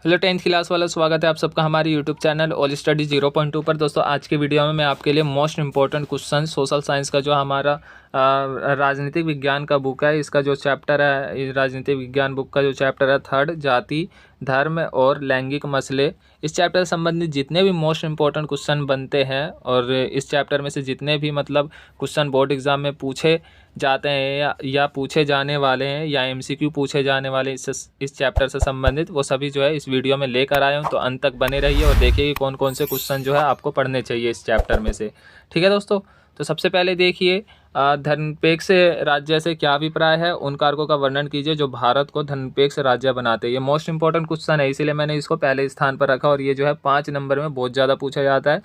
Hello 10th class वाला स्वागत है आप सबका हमारे यूट्यूब चैनल ऑल स्टडी 0.2 पर। दोस्तों आज के वीडियो में मैं आपके लिए most important question social science का जो हमारा राजनीतिक विज्ञान का बुक है, इसका जो चैप्टर है, राजनीतिक विज्ञान बुक का जो चैप्टर है थर्ड, जाति धर्म और लैंगिक मसले, इस चैप्टर से संबंधित जितने भी मोस्ट इंपॉर्टेंट क्वेश्चन बनते हैं और इस चैप्टर में से जितने भी मतलब क्वेश्चन बोर्ड एग्जाम में पूछे जाते हैं या पूछे जाने वाले हैं या एमसीक्यू पूछे जाने वाले इस चैप्टर से संबंधित, वो सभी जो है इस वीडियो में लेकर आए हूँ। तो अंत तक बने रहिए और देखिए कि कौन कौन से क्वेश्चन जो है आपको पढ़ने चाहिए इस चैप्टर में से। ठीक है दोस्तों, तो सबसे पहले देखिए धर्मनिरपेक्ष राज्य से क्या अभिप्राय है, उन कारकों का वर्णन कीजिए जो भारत को धर्मनिरपेक्ष राज्य बनाते हैं। ये मोस्ट इंपॉर्टेंट क्वेश्चन है, इसीलिए मैंने इसको पहले स्थान पर रखा और ये जो है 5 नंबर में बहुत ज़्यादा पूछा जाता है।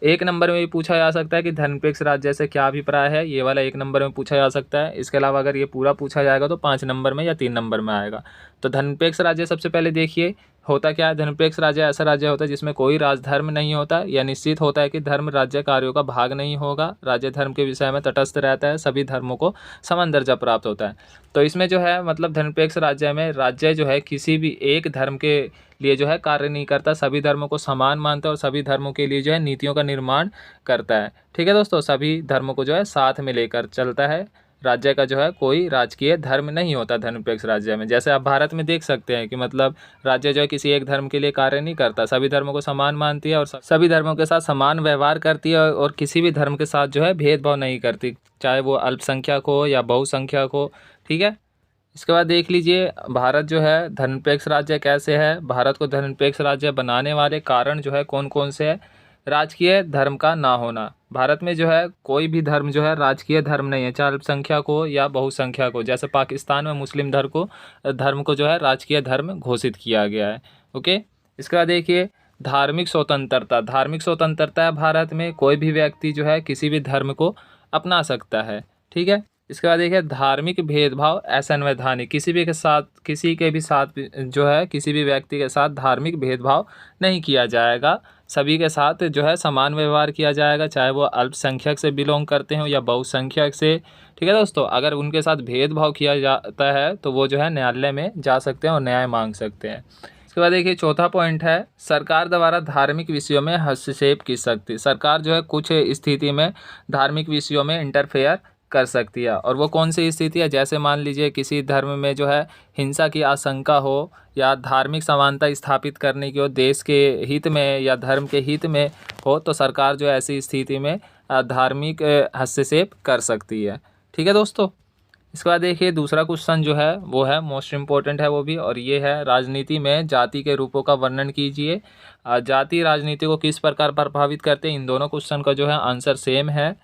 1 नंबर में भी पूछा जा सकता है कि धर्मनिरपेक्ष राज्य से क्या अभिप्राय है, ये वाला 1 नंबर में पूछा जा सकता है। इसके अलावा अगर ये पूरा पूछा जाएगा तो 5 नंबर में या 3 नंबर में आएगा। तो धर्मनिरपेक्ष राज्य सबसे पहले देखिए होता क्या है। धर्मनिरपेक्ष राज्य ऐसा राज्य होता है जिसमें कोई राजधर्म नहीं होता। यह निश्चित होता है कि धर्म राज्य कार्यों का भाग नहीं होगा। राज्य धर्म के विषय में तटस्थ रहता है, सभी धर्मों को समान दर्जा प्राप्त होता है। तो इसमें जो है मतलब धर्मनिरपेक्ष राज्य में राज्य जो है किसी भी एक धर्म के लिए जो है कार्य नहीं करता, सभी धर्मों को समान मानता है और सभी धर्मों के लिए जो है नीतियों का निर्माण करता है। ठीक है दोस्तों, सभी धर्मों को जो है साथ में लेकर चलता है। राज्य का जो है कोई राजकीय धर्म नहीं होता धर्मनिरपेक्ष राज्य में। जैसे आप भारत में देख सकते हैं कि मतलब राज्य जो है किसी एक धर्म के लिए कार्य नहीं करता, सभी धर्मों को समान मानती है और सभी धर्मों के साथ समान व्यवहार करती है और किसी भी धर्म के साथ जो है भेदभाव नहीं करती, चाहे वो अल्पसंख्यक हो या बहुसंख्यक हो। ठीक है, इसके बाद देख लीजिए भारत जो है धर्मनिरपेक्ष राज्य कैसे है। भारत को धर्मनिरपेक्ष राज्य बनाने वाले कारण जो है कौन कौन से है। राजकीय धर्म का ना होना, भारत में जो है कोई भी धर्म जो है राजकीय धर्म नहीं है, चाहे अल्पसंख्यक हो या बहुसंख्यक हो। जैसे पाकिस्तान में मुस्लिम धर्म को जो है राजकीय धर्म घोषित किया गया है। ओके, इसके बाद देखिए धार्मिक स्वतंत्रता। धार्मिक स्वतंत्रता है भारत में, कोई भी व्यक्ति जो है किसी भी धर्म को अपना सकता है। ठीक है, इसके बाद देखिए धार्मिक भेदभाव असंवैधानिक, किसी के भी साथ जो है किसी भी व्यक्ति के साथ धार्मिक भेदभाव नहीं किया जाएगा, सभी के साथ जो है समान व्यवहार किया जाएगा, चाहे वो अल्पसंख्यक से बिलोंग करते हो या बहुसंख्यक से। ठीक है दोस्तों, अगर उनके साथ भेदभाव किया जाता है तो वो जो है न्यायालय में जा सकते हैं और न्याय मांग सकते हैं। इसके बाद देखिए चौथा पॉइंट है सरकार द्वारा धार्मिक विषयों में हस्तक्षेप की सकती। सरकार जो है कुछ स्थिति में धार्मिक विषयों में इंटरफेयर कर सकती है, और वो कौन सी स्थिति है, जैसे मान लीजिए किसी धर्म में जो है हिंसा की आशंका हो या धार्मिक समानता स्थापित करने की हो, देश के हित में या धर्म के हित में हो, तो सरकार जो है ऐसी स्थिति में धार्मिक हस्तक्षेप कर सकती है। ठीक है दोस्तों, इसके बाद देखिए दूसरा क्वेश्चन जो है वो है मोस्ट इम्पोर्टेंट है वो भी, और ये है राजनीति में जाति के रूपों का वर्णन कीजिए। जाति राजनीति को किस प्रकार प्रभावित करते हैं। इन दोनों क्वेश्चन का जो है आंसर सेम है।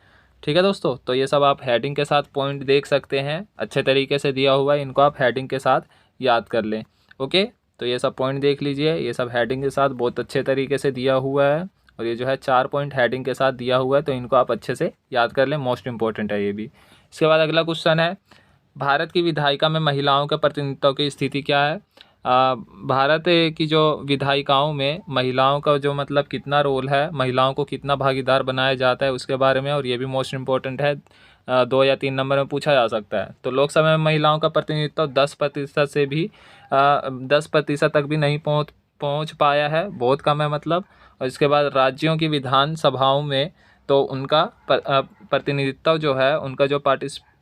ठीक है दोस्तों, तो ये सब आप हेडिंग के साथ पॉइंट देख सकते हैं, अच्छे तरीके से दिया हुआ है, इनको आप हेडिंग के साथ याद कर लें। ओके, तो ये सब पॉइंट देख लीजिए, ये सब हेडिंग के साथ बहुत अच्छे तरीके से दिया हुआ है और ये जो है 4 पॉइंट हेडिंग के साथ दिया हुआ है, तो इनको आप अच्छे से याद कर लें, मोस्ट इंपॉर्टेंट है ये भी। इसके बाद अगला क्वेश्चन है भारत की विधायिका में महिलाओं के प्रतिनिधित्व की स्थिति क्या है। भारत की जो विधायिकाओं में महिलाओं का जो मतलब कितना रोल है, महिलाओं को कितना भागीदार बनाया जाता है उसके बारे में, और ये भी मोस्ट इम्पोर्टेंट है, 2 या 3 नंबर में पूछा जा सकता है। तो लोकसभा में महिलाओं का प्रतिनिधित्व 10% से भी 10% तक भी नहीं पहुँच पाया है, बहुत कम है मतलब। और इसके बाद राज्यों की विधानसभाओं में तो उनका प्रतिनिधित्व जो है, उनका जो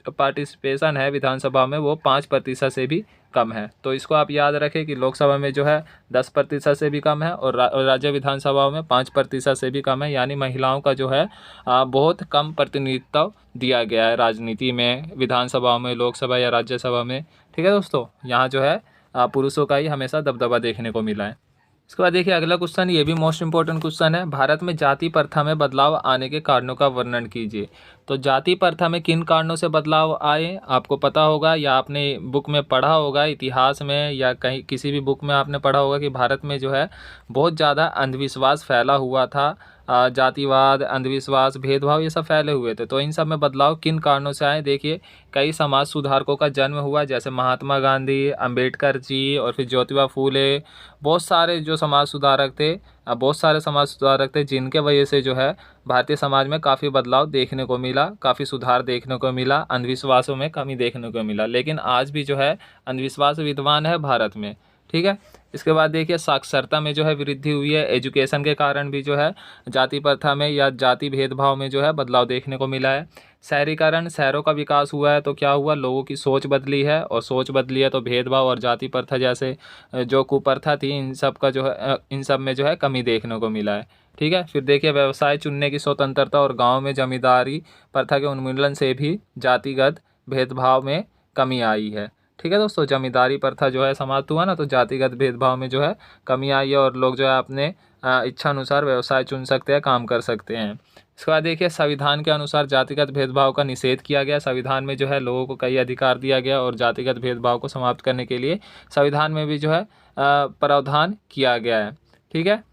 पार्टिसिपेशन है विधानसभा में वो 5% से भी कम है। तो इसको आप याद रखें कि लोकसभा में जो है 10% से भी कम है और राज्य विधानसभाओं में 5% से भी कम है, यानी महिलाओं का जो है बहुत कम प्रतिनिधित्व दिया गया है राजनीति में, विधानसभाओं में, लोकसभा या राज्यसभा में। ठीक है दोस्तों, यहाँ जो है पुरुषों का ही हमेशा दबदबा देखने को मिला है। इसके बाद देखिए अगला क्वेश्चन, ये भी मोस्ट इंपॉर्टेंट क्वेश्चन है, भारत में जाति प्रथा में बदलाव आने के कारणों का वर्णन कीजिए। तो जाति प्रथा में किन कारणों से बदलाव आए, आपको पता होगा या आपने बुक में पढ़ा होगा, इतिहास में या कहीं किसी भी बुक में आपने पढ़ा होगा कि भारत में जो है बहुत ज़्यादा अंधविश्वास फैला हुआ था, जातिवाद, अंधविश्वास, भेदभाव ये सब फैले हुए थे। तो इन सब में बदलाव किन कारणों से आए, देखिए कई समाज सुधारकों का जन्म हुआ, जैसे महात्मा गांधी, अंबेडकर जी और फिर ज्योतिबा फूले, बहुत सारे जो समाज सुधारक थे, बहुत सारे समाज सुधारक थे जिनके वजह से जो है भारतीय समाज में काफ़ी बदलाव देखने को मिला, काफ़ी सुधार देखने को मिला, अंधविश्वासों में कमी देखने को मिला। लेकिन आज भी जो है अंधविश्वास विद्यमान है भारत में। ठीक है। इसके बाद देखिए साक्षरता में जो है वृद्धि हुई है, एजुकेशन के कारण भी जो है जाति प्रथा में या जाति भेदभाव में जो है बदलाव देखने को मिला है। शहरीकरण, शहरों का विकास हुआ है तो क्या हुआ, लोगों की सोच बदली है, और सोच बदली है तो भेदभाव और जाति प्रथा जैसे जो कुप्रथा थी इन सब का जो है इन सब में जो है कमी देखने को मिला है। ठीक है। फिर देखिए व्यवसाय चुनने की स्वतंत्रता और गाँव में जमींदारी प्रथा के उन्मूलन से भी जातिगत भेदभाव में कमी आई है। ठीक है दोस्तों, जमींदारी प्रथा जो है समाप्त हुआ ना, तो जातिगत भेदभाव में जो है कमी आई है और लोग जो है अपने इच्छा अनुसार व्यवसाय चुन सकते हैं, काम कर सकते हैं। इसके बाद देखिए संविधान के अनुसार जातिगत भेदभाव का निषेध किया गया। संविधान में जो है लोगों को कई अधिकार दिया गया और जातिगत भेदभाव को समाप्त करने के लिए संविधान में भी जो है प्रावधान किया गया है। ठीक है।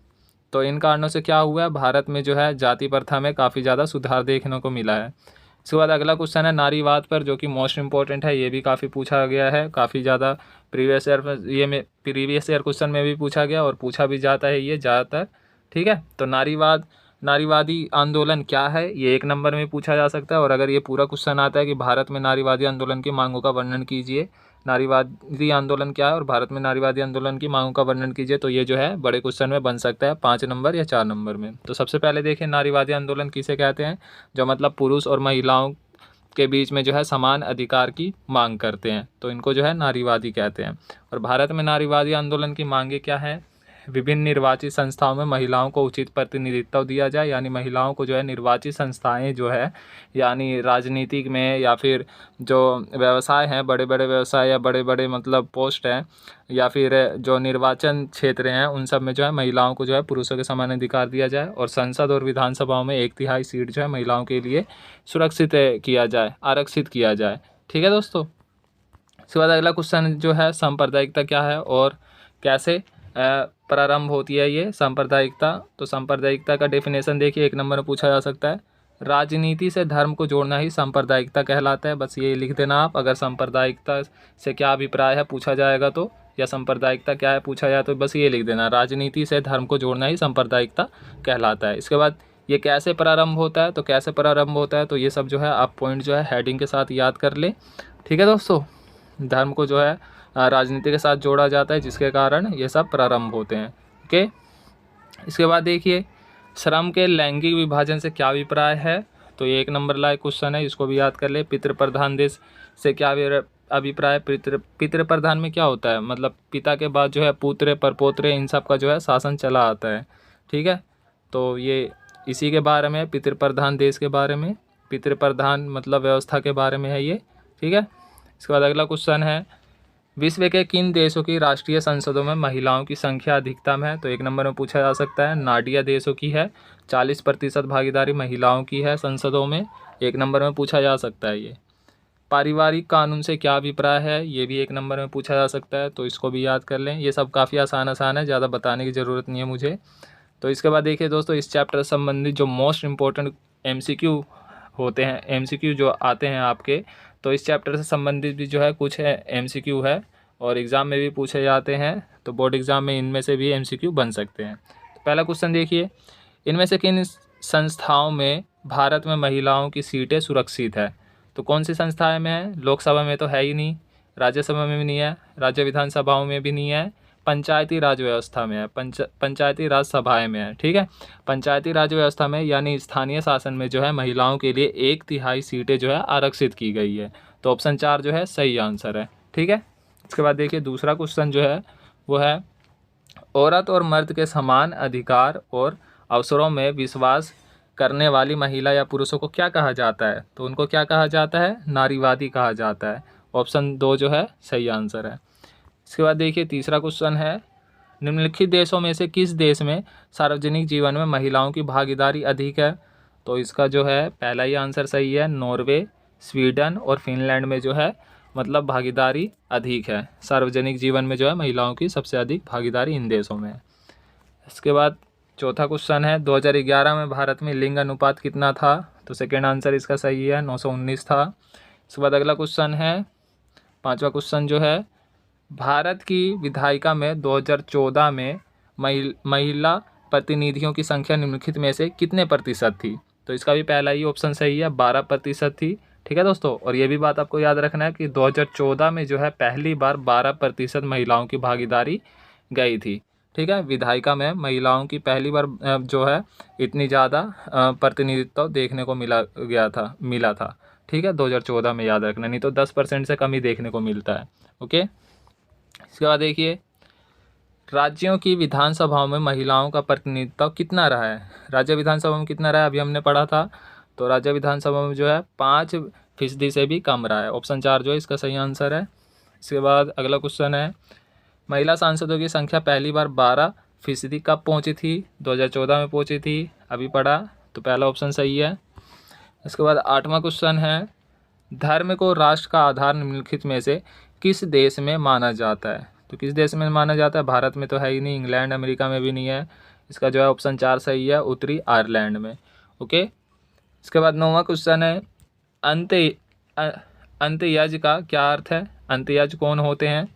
तो इन कारणों से क्या हुआ है, भारत में जो है जाति प्रथा में काफ़ी ज़्यादा सुधार देखने को मिला है। इसके बाद अगला क्वेश्चन है नारीवाद पर, जो कि मोस्ट इंपॉर्टेंट है। ये भी काफ़ी पूछा गया है, काफ़ी ज़्यादा प्रीवियस ईयर क्वेश्चन में भी पूछा गया और पूछा भी जाता है ये ज़्यादातर। ठीक है। तो नारीवादी आंदोलन क्या है, ये 1 नंबर में पूछा जा सकता है। और अगर ये पूरा क्वेश्चन आता है कि भारत में नारीवादी आंदोलन की मांगों का वर्णन कीजिए, नारीवादी आंदोलन क्या है और भारत में नारीवादी आंदोलन की मांगों का वर्णन कीजिए, तो ये जो है बड़े क्वेश्चन में बन सकता है 5 नंबर या 4 नंबर में। तो सबसे पहले देखिए नारीवादी आंदोलन किसे कहते हैं, जो मतलब पुरुष और महिलाओं के बीच में जो है समान अधिकार की मांग करते हैं, तो इनको जो है नारीवादी कहते हैं। और भारत में नारीवादी आंदोलन की मांगे क्या है, विभिन्न निर्वाचित संस्थाओं में महिलाओं को उचित प्रतिनिधित्व दिया जाए, यानी महिलाओं को जो है निर्वाचित संस्थाएं जो है, यानी राजनीतिक में या फिर जो व्यवसाय हैं, बड़े बड़े व्यवसाय या बड़े बड़े मतलब पोस्ट हैं, या फिर जो निर्वाचन क्षेत्र हैं, उन सब में जो है महिलाओं को जो है पुरुषों के समान अधिकार दिया जाए। और संसद और विधानसभाओं में 1/3 सीट जो है महिलाओं के लिए सुरक्षित किया जाए, आरक्षित किया जाए। ठीक है दोस्तों। इसके बाद अगला क्वेश्चन जो है सांप्रदायिकता क्या है और कैसे प्रारंभ होती है ये सांप्रदायिकता। तो सांप्रदायिकता का डेफिनेशन देखिए 1 नंबर में पूछा जा सकता है, राजनीति से धर्म को जोड़ना ही सांप्रदायिकता कहलाता है। बस ये लिख देना आप, अगर सांप्रदायिकता से क्या अभिप्राय है पूछा जाएगा तो, या सांप्रदायिकता क्या है पूछा जाए तो बस ये लिख देना, राजनीति से धर्म को जोड़ना ही सांप्रदायिकता कहलाता है। इसके बाद ये कैसे प्रारंभ होता है, तो कैसे प्रारंभ होता है तो ये सब जो है आप पॉइंट जो है हेडिंग के साथ याद कर लें। ठीक है दोस्तों, धर्म को जो है राजनीति के साथ जोड़ा जाता है, जिसके कारण ये सब प्रारंभ होते हैं। ओके। इसके बाद देखिए श्रम के लैंगिक विभाजन से क्या अभिप्राय है, तो ये 1 नंबर लायक क्वेश्चन है, इसको भी याद कर ले। पितृप्रधान देश से क्या अभिप्राय, पितृप्रधान में क्या होता है, मतलब पिता के बाद जो है पुत्र परपोत्रे इन सब का जो है शासन चला आता है। ठीक है। तो ये इसी के बारे में, पितृप्रधान देश के बारे में, पितृप्रधान मतलब व्यवस्था के बारे में है ये। ठीक है। इसके बाद अगला क्वेश्चन है विश्व के किन देशों की राष्ट्रीय संसदों में महिलाओं की संख्या अधिकतम है, तो 1 नंबर में पूछा जा सकता है, नाडिया देशों की है, 40% भागीदारी महिलाओं की है संसदों में, 1 नंबर में पूछा जा सकता है ये। पारिवारिक कानून से क्या अभिप्राय है, ये भी 1 नंबर में पूछा जा सकता है, तो इसको भी याद कर लें। ये सब काफ़ी आसान है, ज़्यादा बताने की ज़रूरत नहीं है मुझे। तो इसके बाद देखिए दोस्तों इस चैप्टर से संबंधित जो मोस्ट इम्पोर्टेंट MCQ होते हैं, MCQ जो आते हैं आपके, तो इस चैप्टर से संबंधित भी जो है कुछ MCQ है और एग्ज़ाम में भी पूछे जाते हैं, तो बोर्ड एग्ज़ाम में इनमें से भी MCQ बन सकते हैं। तो पहला क्वेश्चन देखिए, इनमें से किन संस्थाओं में भारत में महिलाओं की सीटें सुरक्षित है, तो कौन सी संस्थाएं में है, लोकसभा में तो है ही नहीं, राज्यसभा में भी नहीं है, राज्य विधानसभाओं में भी नहीं है, पंचायती राज व्यवस्था में है, पंचायती राज सभाएं में है। ठीक है। पंचायती राज व्यवस्था में यानी स्थानीय शासन में जो है महिलाओं के लिए 1/3 सीटें जो है आरक्षित की गई है, तो ऑप्शन 4 जो है सही आंसर है। ठीक है। इसके बाद देखिए दूसरा क्वेश्चन जो है वो है औरत और मर्द के समान अधिकार और अवसरों में विश्वास करने वाली महिला या पुरुषों को क्या कहा जाता है, तो उनको क्या कहा जाता है, नारीवादी कहा जाता है। ऑप्शन 2 जो है सही आंसर है। इसके बाद देखिए तीसरा क्वेश्चन है निम्नलिखित देशों में से किस देश में सार्वजनिक जीवन में महिलाओं की भागीदारी अधिक है, तो इसका जो है पहला ही आंसर सही है, नॉर्वे, स्वीडन और फिनलैंड में जो है मतलब भागीदारी अधिक है, सार्वजनिक जीवन में जो है महिलाओं की सबसे अधिक भागीदारी इन देशों में है। इसके बाद चौथा क्वेश्चन है 2011 में भारत में लिंग अनुपात कितना था, तो सेकेंड आंसर इसका सही है, 919 था। इसके बाद अगला क्वेश्चन है 5वां क्वेश्चन जो है भारत की विधायिका में 2014 में महिला प्रतिनिधियों की संख्या निम्नलिखित में से कितने प्रतिशत थी, तो इसका भी पहला ही ऑप्शन सही है, 12% थी। ठीक है दोस्तों। और ये भी बात आपको याद रखना है कि 2014 में जो है पहली बार 12% महिलाओं की भागीदारी गई थी। ठीक है, विधायिका में महिलाओं की पहली बार जो है इतनी ज़्यादा प्रतिनिधित्व देखने को मिला था। ठीक है, 2014 में याद रखना, नहीं तो 10% से कम ही देखने को मिलता है। ओके, इसके बाद देखिए राज्यों की विधानसभाओं में महिलाओं का प्रतिनिधित्व कितना रहा है। राज्य विधानसभा में कितना रहा है अभी हमने पढ़ा था, तो राज्य विधानसभा में जो है 5% से भी कम रहा है। ऑप्शन 4 जो है इसका सही आंसर है। इसके बाद अगला क्वेश्चन है महिला सांसदों की संख्या पहली बार 12% कब पहुंची थी। 2014 में पहुंची थी, अभी पढ़ा, तो पहला ऑप्शन सही है। इसके बाद 8वां क्वेश्चन है धर्म को राष्ट्र का आधार निम्नलिखित में से किस देश में माना जाता है। तो किस देश में माना जाता है, भारत में तो है ही नहीं, इंग्लैंड अमेरिका में भी नहीं है। इसका जो है ऑप्शन 4 सही है, उत्तरी आयरलैंड में। ओके, इसके बाद 9वां क्वेश्चन है अंत्ययज का क्या अर्थ है। अंत्ययज कौन होते हैं,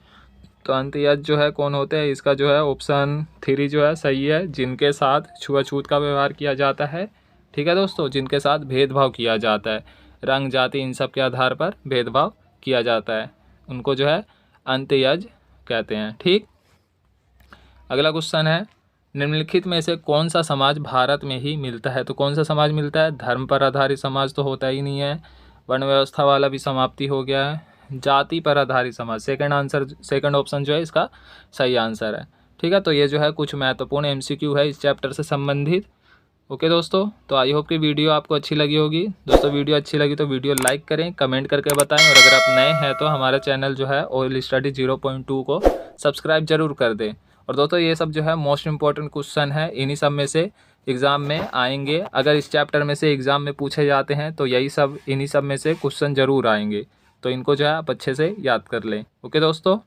तो अंत्ययज जो है कौन होते हैं, इसका जो है ऑप्शन 3 जो है सही है, जिनके साथ छुआछूत का व्यवहार किया जाता है। ठीक है दोस्तों, जिनके साथ भेदभाव किया जाता है, रंग जाति इन सब के आधार पर भेदभाव किया जाता है, उनको जो है अंत्ययज कहते हैं। ठीक, अगला क्वेश्चन है निम्नलिखित में से कौन सा समाज भारत में ही मिलता है। तो कौन सा समाज मिलता है, धर्म पर आधारित समाज तो होता ही नहीं है, वर्ण व्यवस्था वाला भी समाप्ति हो गया है, जाति पर आधारित समाज सेकंड ऑप्शन जो है इसका सही आंसर है। ठीक है, तो ये जो है कुछ महत्वपूर्ण एमसीक्यू है इस चैप्टर से संबंधित। ओके दोस्तों, तो आई होप कि वीडियो आपको अच्छी लगी होगी। दोस्तों वीडियो अच्छी लगी तो वीडियो लाइक करें, कमेंट करके बताएं, और अगर आप नए हैं तो हमारा चैनल जो है ऑयल स्टडी 0.2 को सब्सक्राइब जरूर कर दें। और दोस्तों ये सब जो है मोस्ट इंपॉर्टेंट क्वेश्चन है, इन्हीं सब में से एग्ज़ाम में आएंगे। अगर इस चैप्टर में से एग्ज़ाम में पूछे जाते हैं तो इन्हीं सब में से क्वेश्चन ज़रूर आएंगे, तो इनको जो है आप अच्छे से याद कर लें। ओके दोस्तों।